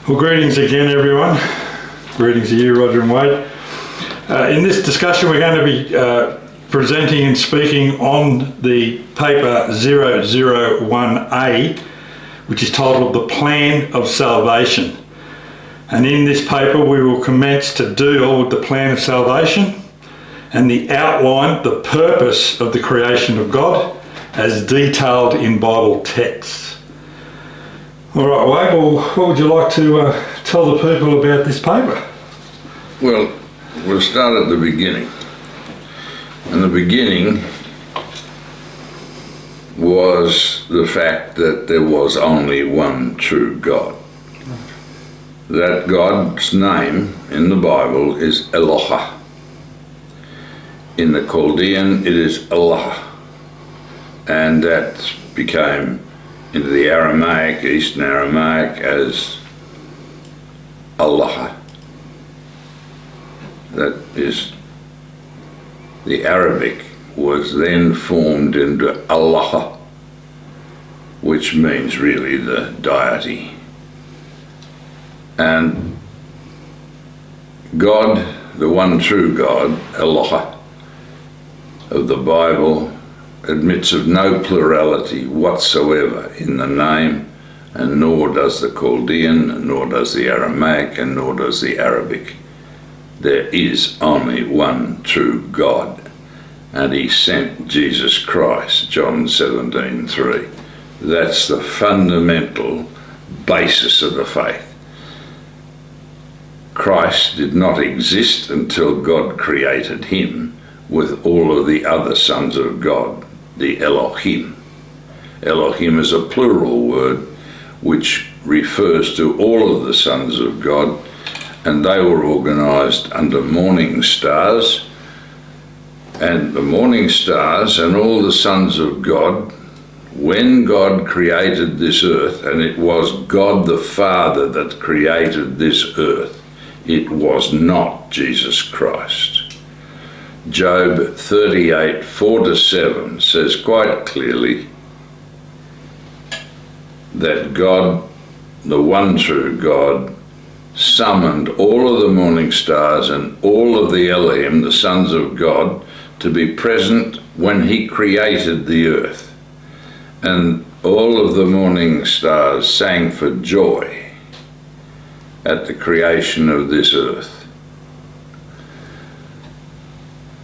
Well, greetings again, everyone. Greetings to you, Roger and Wade. In this discussion, we're going to be presenting and speaking on the paper 001A, which is titled The Plan of Salvation. And in this paper, we will commence to deal with the plan of salvation and the outline, the purpose of the creation of God as detailed in Bible texts. All right, Wade, well, what would you like to tell the people about this paper? Well, we'll start at the beginning. And the beginning was the fact that there was only one true God. That God's name in the Bible is Eloah. In the Chaldean, it is Elahh. And that became into the Aramaic, Eastern Aramaic, as Eloah. That is, the Arabic was then formed into Eloah, which means really the deity. And God, the one true God, Eloah, of the Bible, admits of no plurality whatsoever in the name, and nor does the Chaldean, nor does the Aramaic, and nor does the Arabic. There is only one true God, and he sent Jesus Christ, John 17:3. That's the fundamental basis of the faith. Christ did not exist until God created him with all of the other sons of God, the Elohim. Elohim is a plural word which refers to all of the sons of God, and they were organized under morning stars. And the morning stars and all the sons of God, when God created this earth, and it was God the Father that created this earth, it was not Jesus Christ. Job 38:4-7 says quite clearly that God, the one true God, summoned all of the morning stars and all of the Elohim, the sons of God, to be present when he created the earth. And all of the morning stars sang for joy at the creation of this earth.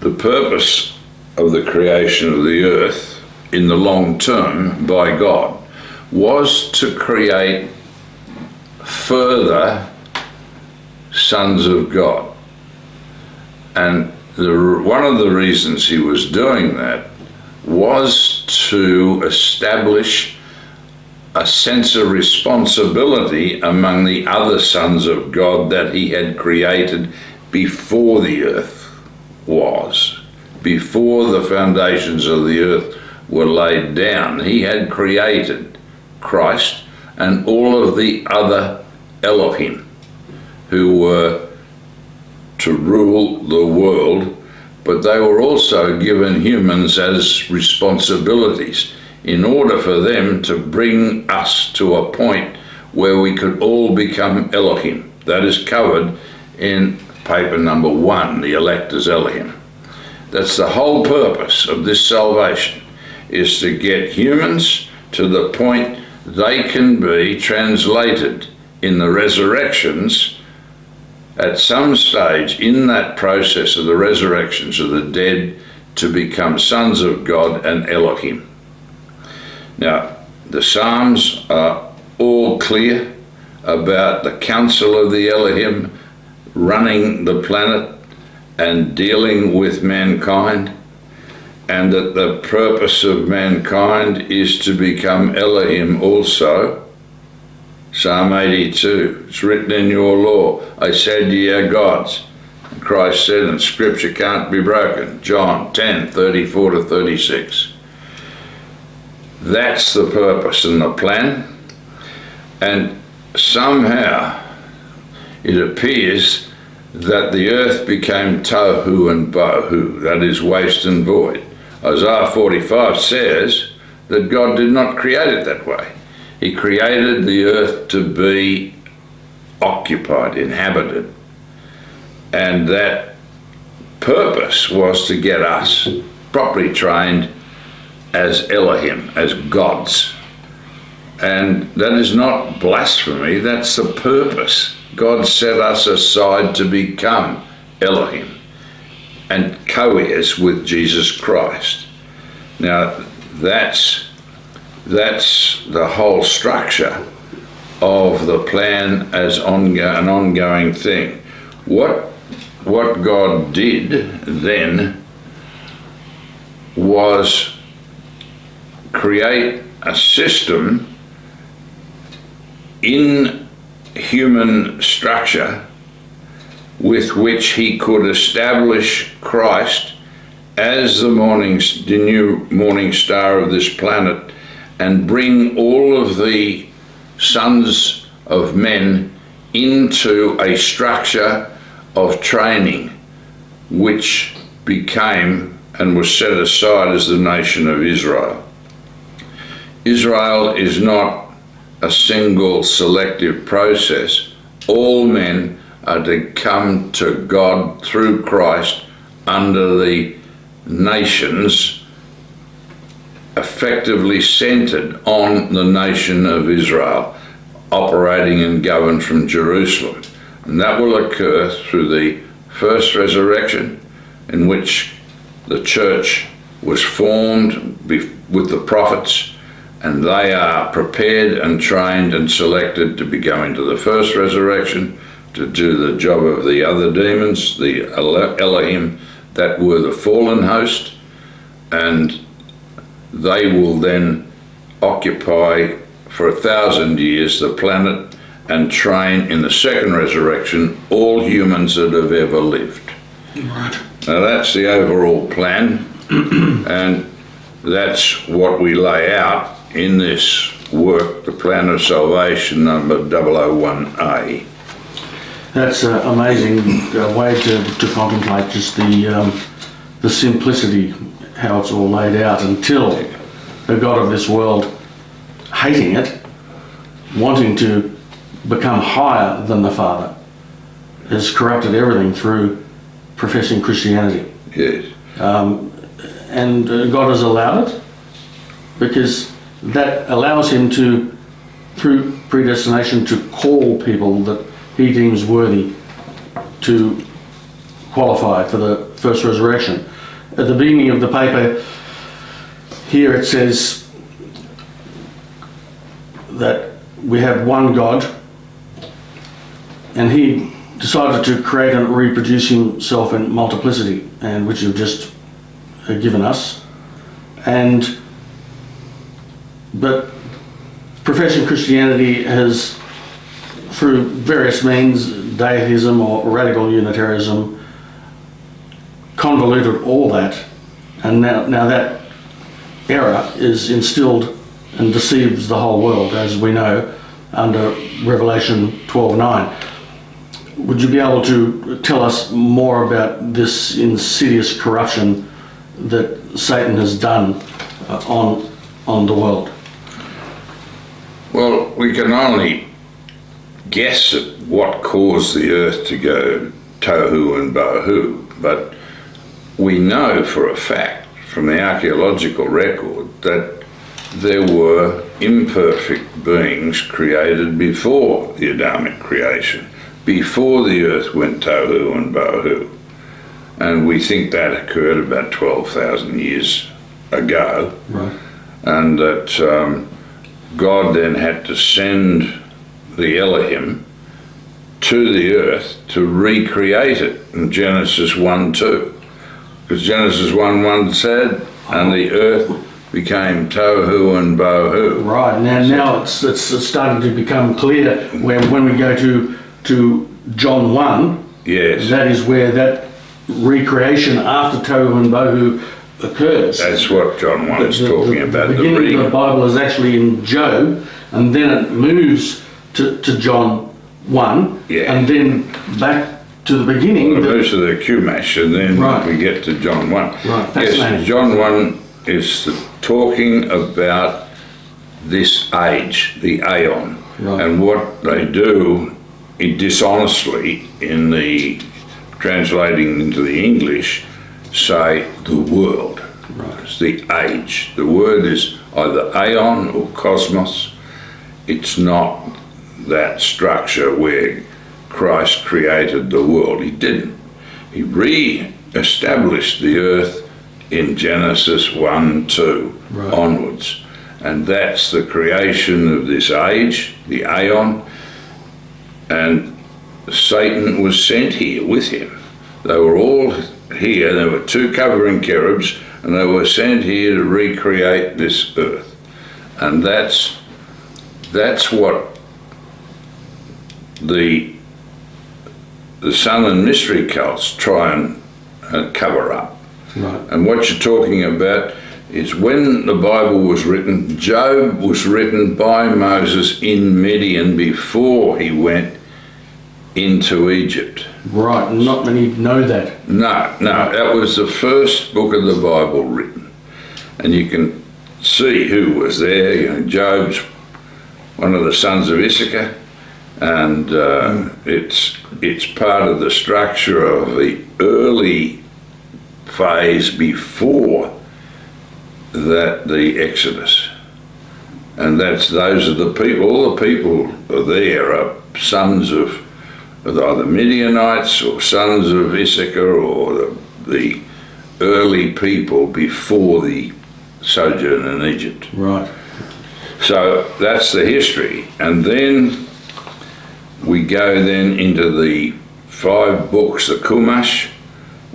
The purpose of the creation of the earth in the long term by God was to create further sons of God. And one of the reasons he was doing that was to establish a sense of responsibility among the other sons of God that he had created before the earth was. Before the foundations of the earth were laid down, he had created Christ and all of the other Elohim who were to rule the world, but they were also given humans as responsibilities in order for them to bring us to a point where we could all become Elohim. That is covered in paper number 1, the elect as Elohim. That's the whole purpose of this salvation, is to get humans to the point they can be translated in the resurrections at some stage in that process of the resurrections of the dead to become sons of God and Elohim. Now, the Psalms are all clear about the council of the Elohim running the planet and dealing with mankind, and that the purpose of mankind is to become Elohim also. Psalm 82, it's written in your law, I said ye are gods. And Christ said, and scripture can't be broken. John 10:34-36. That's the purpose and the plan. And somehow it appears that the earth became tohu and bohu, that is waste and void. Isaiah 45 says that God did not create it that way. He created the earth to be occupied, inhabited. And that purpose was to get us properly trained as Elohim, as gods. And that is not blasphemy, that's the purpose. God set us aside to become Elohim and co-heirs with Jesus Christ. Now, that's the whole structure of the plan as an ongoing thing. What God did then was create a system in human structure with which he could establish Christ as the new morning star of this planet and bring all of the sons of men into a structure of training which became and was set aside as the nation of Israel. Israel is not a single selective process. All men are to come to God through Christ under the nations effectively centered on the nation of Israel, operating and governed from Jerusalem. And that will occur through the first resurrection, in which the church was formed with the prophets, and they are prepared and trained and selected to be going to the first resurrection, to do the job of the other demons, the Elohim, that were the fallen host, and they will then occupy for 1,000 years the planet and train in the second resurrection all humans that have ever lived. Right. Now that's the overall plan, and that's what we lay out in this work, the Plan of Salvation, number 001A. That's an amazing way to contemplate just the simplicity, how it's all laid out, until the God of this world, hating it, wanting to become higher than the Father, has corrupted everything through professing Christianity. Yes. And God has allowed it because that allows him to, through predestination, to call people that he deems worthy to qualify for the first resurrection. At the beginning of the paper here it says that we have one God, and he decided to create and reproduce himself in multiplicity, and which you've just given us. But professing Christianity has, through various means, deitism or radical Unitarianism, convoluted all that, and now that error is instilled and deceives the whole world, as we know, under Revelation 12:9. Would you be able to tell us more about this insidious corruption that Satan has done on the world? Well, we can only guess at what caused the earth to go tohu and bohu, but we know for a fact from the archaeological record that there were imperfect beings created before the Adamic creation, before the earth went tohu and bohu. And we think that occurred about 12,000 years ago. Right. And that God then had to send the Elohim to the earth to recreate it in Genesis 1:2. Because Genesis 1:1 said, and the earth became tohu and bohu. Right, now it's starting to become clear when we go to John 1, Yes. that is where that recreation after tohu and bohu occurs. That's what John 1 is talking about. The beginning of the Bible is actually in Job, and then it moves to John 1, Yeah. and then back to the beginning. Well, it moves to the Chumash, and then Right. we get to John 1. Right, Yes, fascinating. John 1 is talking about this age, the Aeon, Right. and what they do dishonestly, in the translating into the English, say the world. Right. It's the age. The word is either aeon or cosmos. It's not that structure where Christ created the world. He didn't. He re-established the earth in Genesis 1-2 Right. onwards. And that's the creation of this age, the aeon. And Satan was sent here with him. They were all here. There were 2 covering cherubs, and they were sent here to recreate this earth. And that's what the Sun and Mystery cults try and cover up. Right. And what you're talking about is when the Bible was written, Job was written by Moses in Midian before he went into Egypt. Right, not many know that. No, that was the first book of the Bible written. And you can see who was there. You know, Job's one of the sons of Issachar, and it's part of the structure of the early phase before that, the Exodus. And those are the people. All the people there are sons of either Midianites or sons of Issachar, or the early people before the sojourn in Egypt. Right. So that's the history. And then we go then into the 5 books, the Chumash,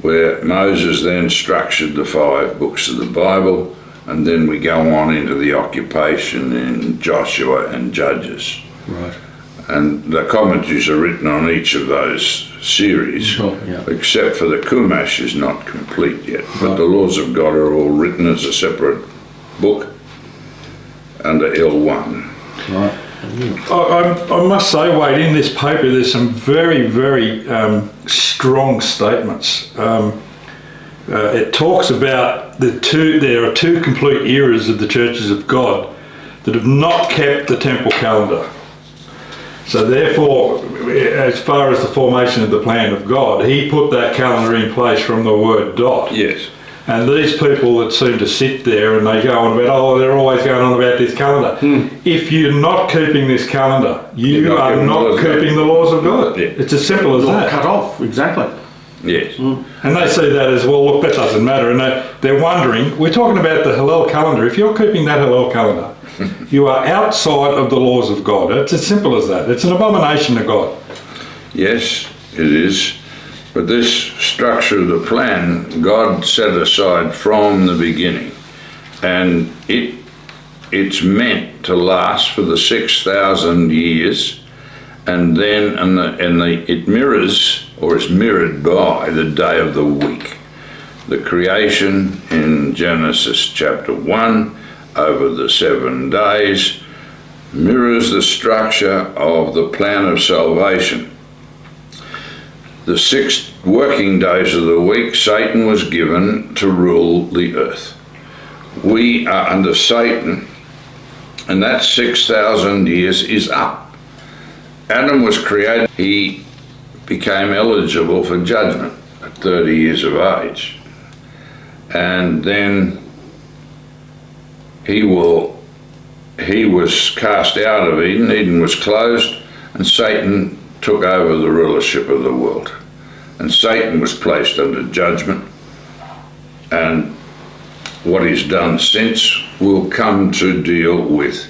where Moses then structured the 5 books of the Bible, and then we go on into the occupation in Joshua and Judges. Right. And the commentaries are written on each of those series, Sure, yeah. except for the Chumash is not complete yet. But Right. the laws of God are all written as a separate book under L1. Right. I must say, Wade, in this paper there's some very, very strong statements. It talks about there are 2 complete eras of the churches of God that have not kept the temple calendar. So therefore, as far as the formation of the plan of God, he put that calendar in place from the word dot. Yes. And these people that seem to sit there and they go on about, they're always going on about this calendar. If you're not keeping this calendar, you are not keeping the laws of God. Yeah. It's as simple as that. Cut off, exactly. Yes. And they see that as, well, look, that doesn't matter. And they're wondering, we're talking about the Hillel calendar. If you're keeping that Hillel calendar, you are outside of the laws of God. It's as simple as that. It's an abomination to God. Yes, it is. But this structure of the plan, God set aside from the beginning. And it's meant to last for the 6,000 years. And then it mirrors, or is mirrored by, the day of the week. The creation in Genesis chapter 1 over the 7 days mirrors the structure of the plan of salvation. The 6 working days of the week, Satan was given to rule the earth. We are under Satan, and that 6,000 years is up. Adam was created, he became eligible for judgment at 30 years of age. And then he was cast out of Eden. Eden was closed, and Satan took over the rulership of the world. And Satan was placed under judgment, and what he's done since will come to deal with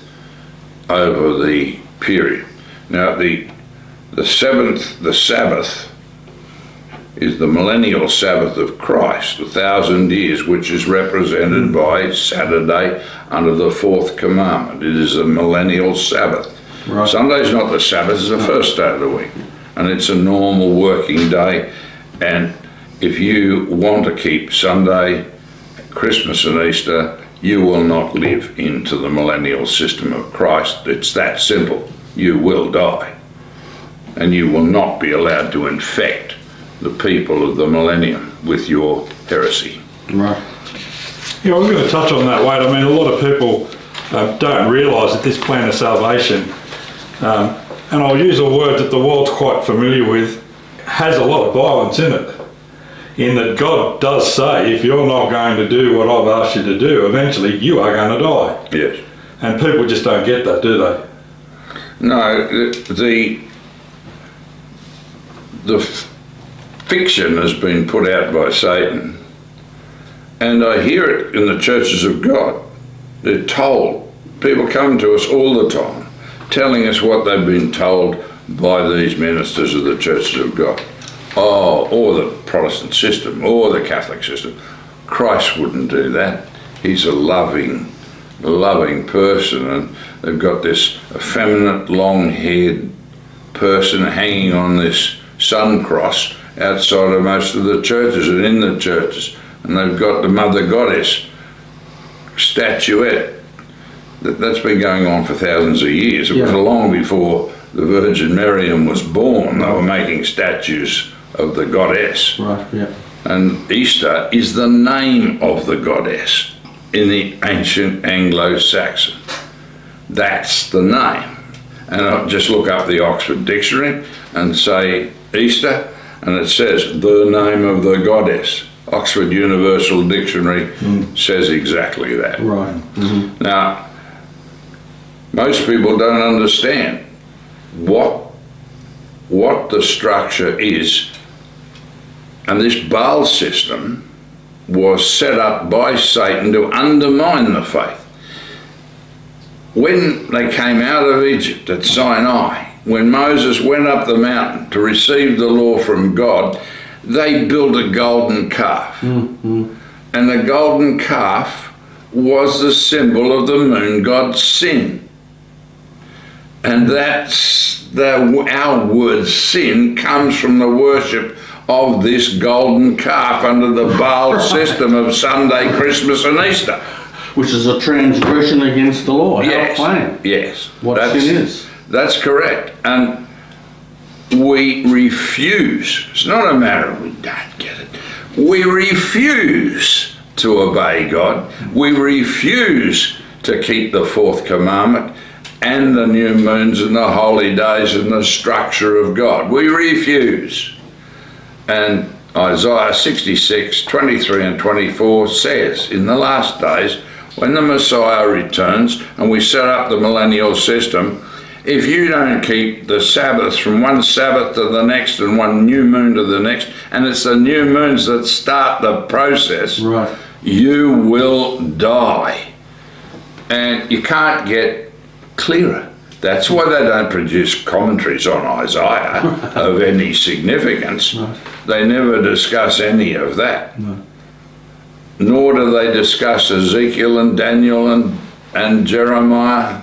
over the period. Now the Sabbath is the millennial Sabbath of Christ, 1,000 years, which is represented by Saturday under the 4th commandment. It is a millennial Sabbath. Right. Sunday's not the Sabbath, it's the first day of the week, and it's a normal working day. And if you want to keep Sunday, Christmas and Easter, you will not live into the millennial system of Christ. It's that simple. You will die, and you will not be allowed to infect the people of the millennium with your heresy. Right. Yeah, we're going to touch on that, Wade. I mean, a lot of people don't realise that this plan of salvation and I'll use a word that the world's quite familiar with, has a lot of violence in it. In that God does say, if you're not going to do what I've asked you to do, eventually you are going to die. Yes. And people just don't get that, do they? No, the fiction has been put out by Satan, and I hear it in the churches of God. They're told. People come to us all the time, telling us what they've been told by these ministers of the churches of God. Oh, or the Protestant system, or the Catholic system. Christ wouldn't do that. He's a loving person, and they've got this effeminate, long-haired person hanging on this sun cross outside of most of the churches and in the churches, and they've got the Mother Goddess statuette. That's been going on for thousands of years. It was long before the Virgin Miriam was born. They were making statues of the goddess. Right, yeah. And Easter is the name of the goddess in the ancient Anglo-Saxon. That's the name. And I'll just look up the Oxford Dictionary and say Easter, and it says the name of the goddess. Oxford Universal Dictionary says exactly that. Right. Mm-hmm. Now, most people don't understand what the structure is, and this Baal system was set up by Satan to undermine the faith. When they came out of Egypt at Sinai, when Moses went up the mountain to receive the law from God, they built a golden calf. Mm-hmm. And the golden calf was the symbol of the moon god's sin. And our word sin comes from the worship of this golden calf under the Baal system of Sunday, Christmas and Easter. Which is a transgression against the law. Yes, plain. yes. What sin is. That's correct. And we refuse, it's not a matter of we don't get it, we refuse to obey God. We refuse to keep the fourth commandment and the new moons and the holy days and the structure of God. We refuse. And Isaiah 66, 23 and 24 says, in the last days, when the Messiah returns and we set up the millennial system, if you don't keep the Sabbaths from one Sabbath to the next and one new moon to the next, and it's the new moons that start the process, right, you will die. And you can't get clearer. That's why they don't produce commentaries on Isaiah of any significance. Right. They never discuss any of that. No. Nor do they discuss Ezekiel and Daniel and Jeremiah.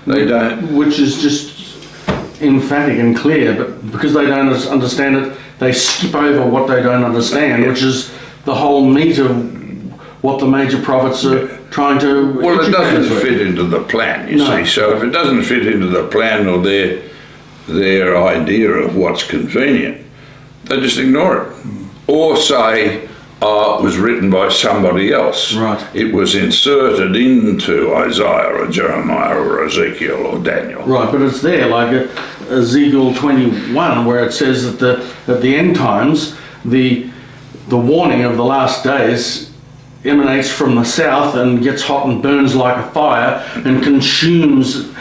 They don't. Which is just emphatic and clear, but because they don't understand it, they skip over what they don't understand, which is the whole meat of what the major prophets are trying to. Well, it doesn't fit into the plan, you see. So if it doesn't fit into the plan or their idea of what's convenient, they just ignore it. Or say, oh, it was written by somebody else. Right. It was inserted into Isaiah or Jeremiah or Ezekiel or Daniel. Right, but it's there, like Ezekiel 21, where it says that at the end times, the warning of the last days emanates from the south and gets hot and burns like a fire and consumes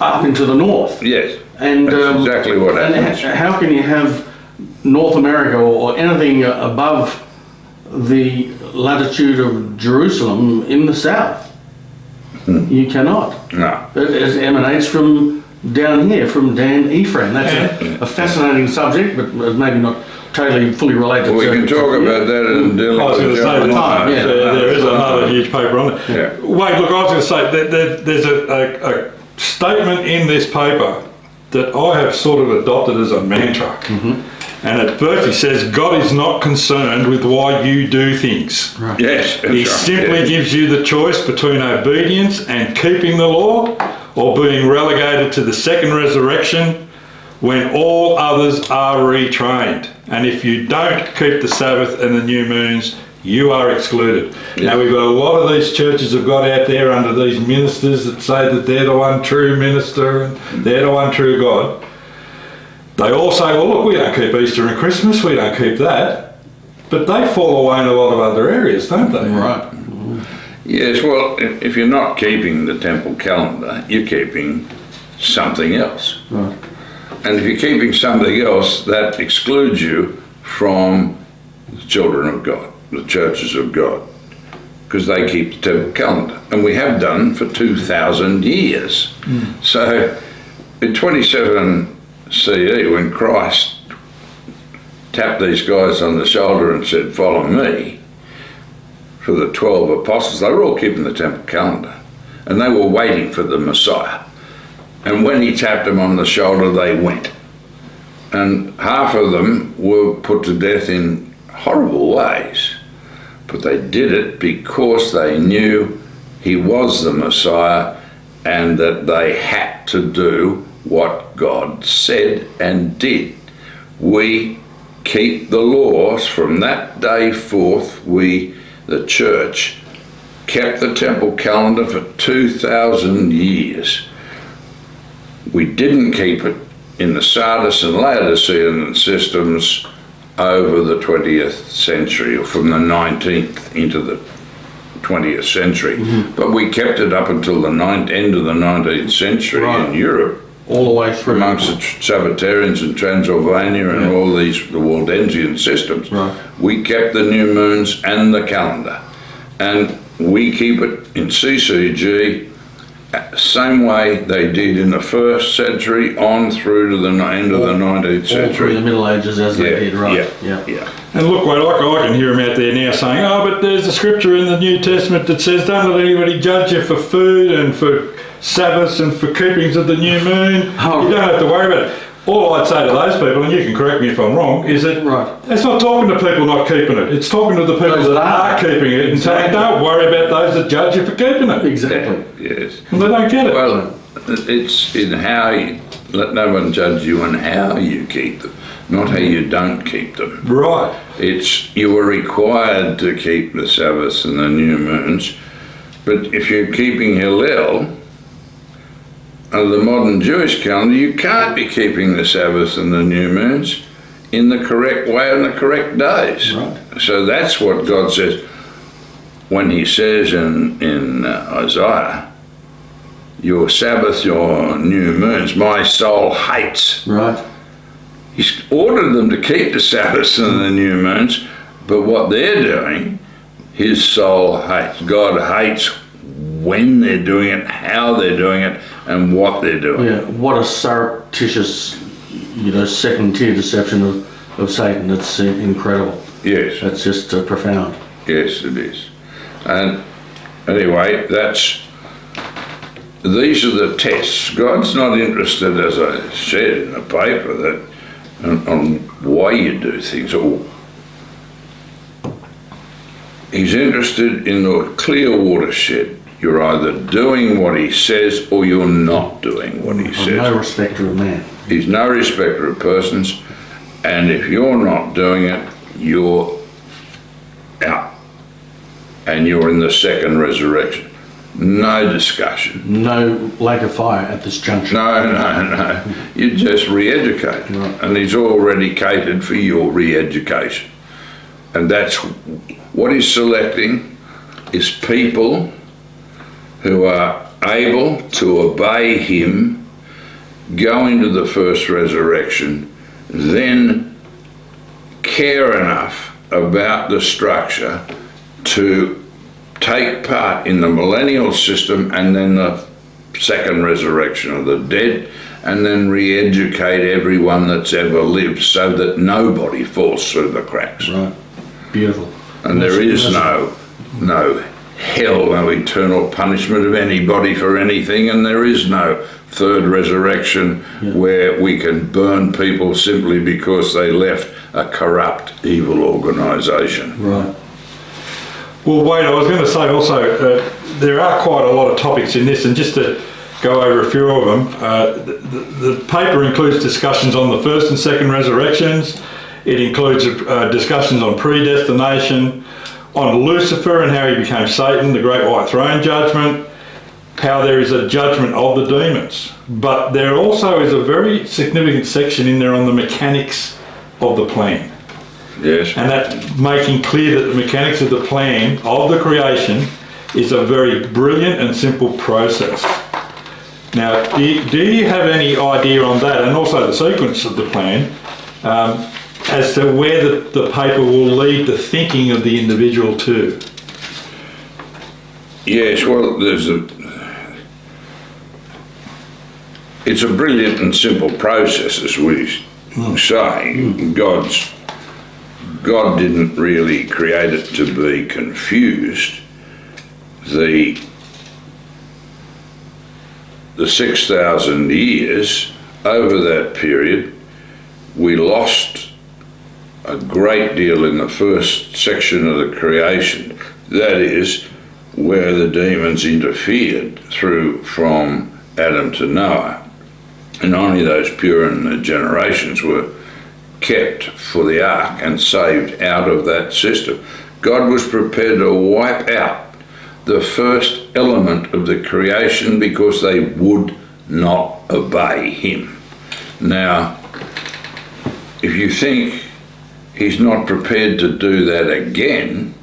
up into the north. Yes, and that's exactly what happens. And how can you have North America or anything above the latitude of Jerusalem in the south? You cannot. No. It emanates from down here, from Dan Ephraim. That's a fascinating subject, but maybe not totally fully related. We can talk about that in dealing with Jeremiah. Yeah. There is another huge paper on it. Yeah. Wait, look, I was going to say that there's a statement in this paper that I have sort of adopted as a mantra. Mm-hmm. And it virtually says, God is not concerned with why you do things. Right. Yes. He simply gives you the choice between obedience and keeping the law, or being relegated to the second resurrection when all others are retrained. And if you don't keep the Sabbath and the new moons, you are excluded. Yeah. Now, we've got a lot of these churches have got out there under these ministers that say that they're the one true minister and they're the one true God. They all say, well, look, we don't keep Easter and Christmas, we don't keep that. But they fall away in a lot of other areas, don't they? Right. Yes, well, if you're not keeping the temple calendar, you're keeping something else. Right. And if you're keeping something else, that excludes you from the children of God, the churches of God, because they keep the temple calendar. And we have done for 2,000 years. So in 27 CE, when Christ tapped these guys on the shoulder and said, follow me, for the 12 apostles, they were all keeping the temple calendar. And they were waiting for the Messiah. And when he tapped them on the shoulder, they went. And half of them were put to death in horrible ways. But they did it because they knew he was the Messiah and that they had to do what God said and did. We keep the laws from that day forth. We, the church, kept the temple calendar for 2,000 years. We didn't keep it in the Sardis and Laodicean systems over the 20th century, or from the 19th into the 20th century. But we kept it up until the end of the 19th century in Europe. All the way through. Amongst the Sabbatarians in Transylvania and all these, the Waldensian systems. Right. We kept the new moons and the calendar. And we keep it in CCG same way they did in the 1st century on through to the end of the 19th century. All through the Middle Ages as they did, right? Yeah. And look, wait, I can hear them out there now saying, oh, but there's a scripture in the New Testament that says, don't let anybody judge you for food and for Sabbaths and for keepings of the new moon. Oh. You don't have to worry about it. All I'd say to those people, and you can correct me if I'm wrong, is that it's not talking to people not keeping it. It's talking to the people that are keeping it and saying, don't worry about those that judge you for keeping it. Exactly. Yes. And they don't get it. Well, it's in how you, let no one judge you on how you keep them, not how you don't keep them. Right. It's, you are required to keep the Sabbaths and the new moons, but if you're keeping Hillel, under the modern Jewish calendar, you can't be keeping the Sabbath and the new moons in the correct way on the correct days. Right. So that's what God says when he says in Isaiah, your Sabbath, your new moons, my soul hates. Right. He's ordered them to keep the Sabbaths and the new moons, but what they're doing, his soul hates. God hates when they're doing it, how they're doing it, and what they're doing. Yeah, what a surreptitious, second-tier deception of Satan. It's incredible. Yes. That's just profound. Yes, it is. And anyway, these are the tests. God's not interested, as I said in the paper, that on why you do things. He's interested in a clear watershed. You're either doing what he says or you're not doing what he says. No respecter of man. He's no respecter of persons, and if you're not doing it, you're out. And you're in the second resurrection. No discussion. No lake of fire at this juncture. No. You just re-educate. Right. And he's already catered for your re-education. And that's what he's selecting, is people who are able to obey him, go into the first resurrection, then care enough about the structure to take part in the millennial system and then the second resurrection of the dead, and then re-educate everyone that's ever lived so that nobody falls through the cracks. Right. Beautiful. And there is no hell, no eternal punishment of anybody for anything, and there is no third resurrection where we can burn people simply because they left a corrupt, evil organisation. Right. Well, Wade, I was going to say also, there are quite a lot of topics in this, and just to go over a few of them, the paper includes discussions on the first and second resurrections. It includes discussions on predestination, on Lucifer and how he became Satan, the great white throne judgment, how there is a judgment of the demons. But there also is a very significant section in there on the mechanics of the plan. Yes. And that making clear that the mechanics of the plan of the creation is a very brilliant and simple process. Now, do you have any idea on that, and also the sequence of the plan, as to where the paper will lead the thinking of the individual to? Yes, well, it's a brilliant and simple process, as we say. God didn't really create it to be confused. The 6,000 years, over that period, we lost a great deal in the first section of the creation. That is, where the demons interfered through from Adam to Noah. And only those pure in the generations were kept for the ark and saved out of that system. God was prepared to wipe out the first element of the creation because they would not obey him. Now, if you think he's not prepared to do that again,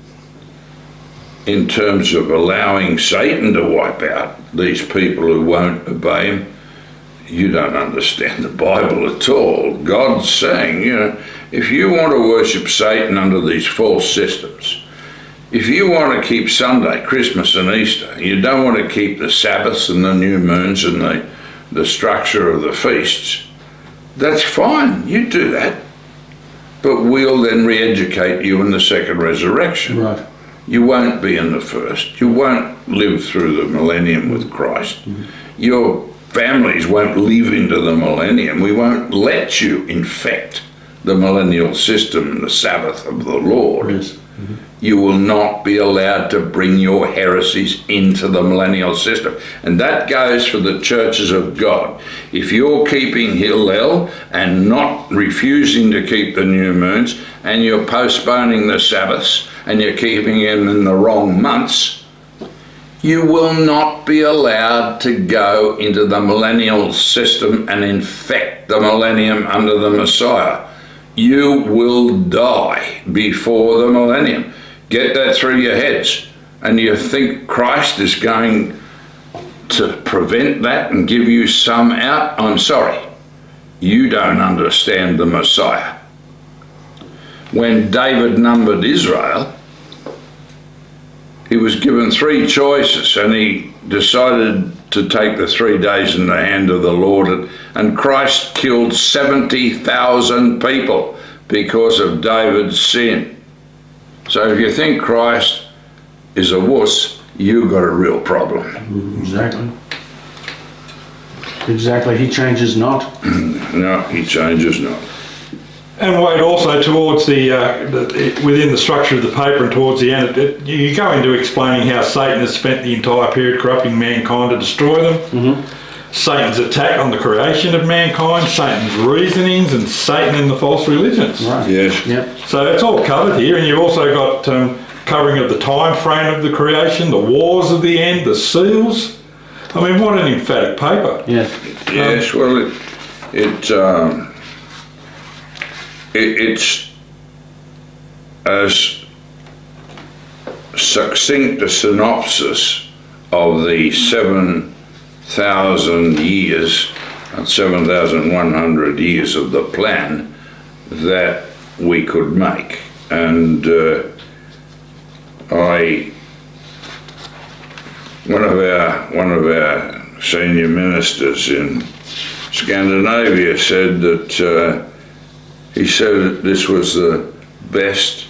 in terms of allowing Satan to wipe out these people who won't obey him, you don't understand the Bible at all. God's saying, if you want to worship Satan under these false systems, if you want to keep Sunday, Christmas and Easter, you don't want to keep the Sabbaths and the new moons and the structure of the feasts, that's fine, you do that. But we'll then re-educate you in the second resurrection. Right. You won't be in the first. You won't live through the millennium with Christ. Your families won't live into the millennium. We won't let you infect the millennial system, the Sabbath of the Lord. Yes. You will not be allowed to bring your heresies into the millennial system. And that goes for the churches of God. If you're keeping Hillel and not refusing to keep the new moons, and you're postponing the Sabbaths, and you're keeping them in the wrong months, you will not be allowed to go into the millennial system and infect the millennium under the Messiah. You will die before the millennium. Get that through your heads. And you think Christ is going to prevent that and give you some out? I'm sorry. You don't understand the Messiah. When David numbered Israel, he was given 3 choices, and he decided to take the 3 days in the hand of the Lord, and Christ killed 70,000 people because of David's sin. So if you think Christ is a wuss, you've got a real problem. Exactly. Exactly. He changes not. No, he changes not. And Wade, also towards within the structure of the paper and towards the end, you go into explaining how Satan has spent the entire period corrupting mankind to destroy them. Satan's attack on the creation of mankind, Satan's reasonings, and Satan and the false religions. Right. Yes. Yep. So it's all covered here, and you've also got covering of the time frame of the creation, the wars of the end, the seals. I mean, what an emphatic paper. Yes. Yes, well, it's as succinct a synopsis of the 7,000 years and 7,100 years of the plan that we could make. And one of our senior ministers in Scandinavia said that he said that this was the best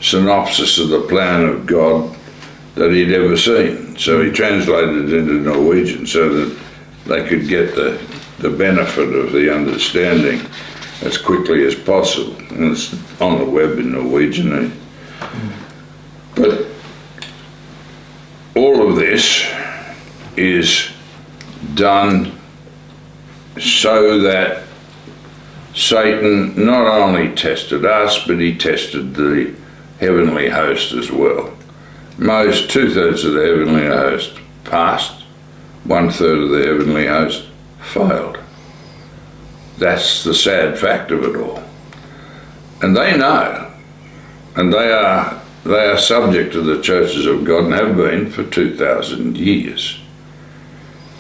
synopsis of the plan of God that he'd ever seen. So he translated it into Norwegian so that they could get the benefit of the understanding as quickly as possible. And it's on the web in Norwegian. But all of this is done so that Satan not only tested us, but he tested the heavenly host as well. Most 2/3 of the heavenly host passed, 1/3 of the heavenly host failed. That's the sad fact of it all. And they know. And they are subject to the churches of God and have been for 2,000 years.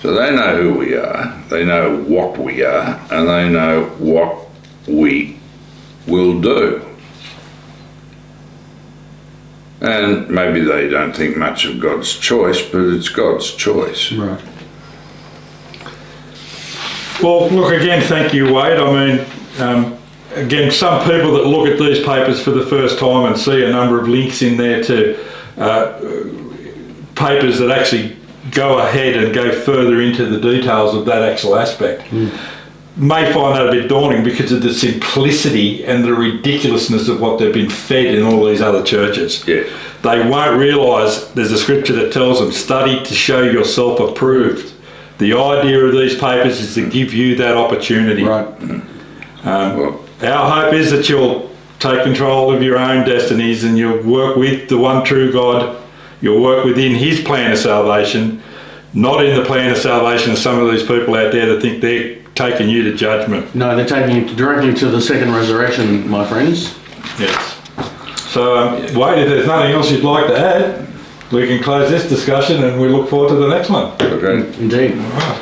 So they know who we are, they know what we are, and they know what we will do. And maybe they don't think much of God's choice, but it's God's choice. Right. Well, look, again, thank you, Wade. I mean, again, some people that look at these papers for the first time and see a number of links in there to papers that actually go ahead and go further into the details of that actual aspect may find that a bit daunting because of the simplicity and the ridiculousness of what they've been fed in all these other churches. Yeah. They won't realise there's a scripture that tells them, study to show yourself approved. The idea of these papers is to give you that opportunity. Right. Well, Our hope is that you'll take control of your own destinies and you'll work with the one true God. You'll work within his plan of salvation, not in the plan of salvation of some of these people out there that think they're taking you to judgment. No, they're taking it directly to the second resurrection, my friends. Yes. So, Wade, if there's nothing else you'd like to add, we can close this discussion and we look forward to the next one. okay. Indeed. All right.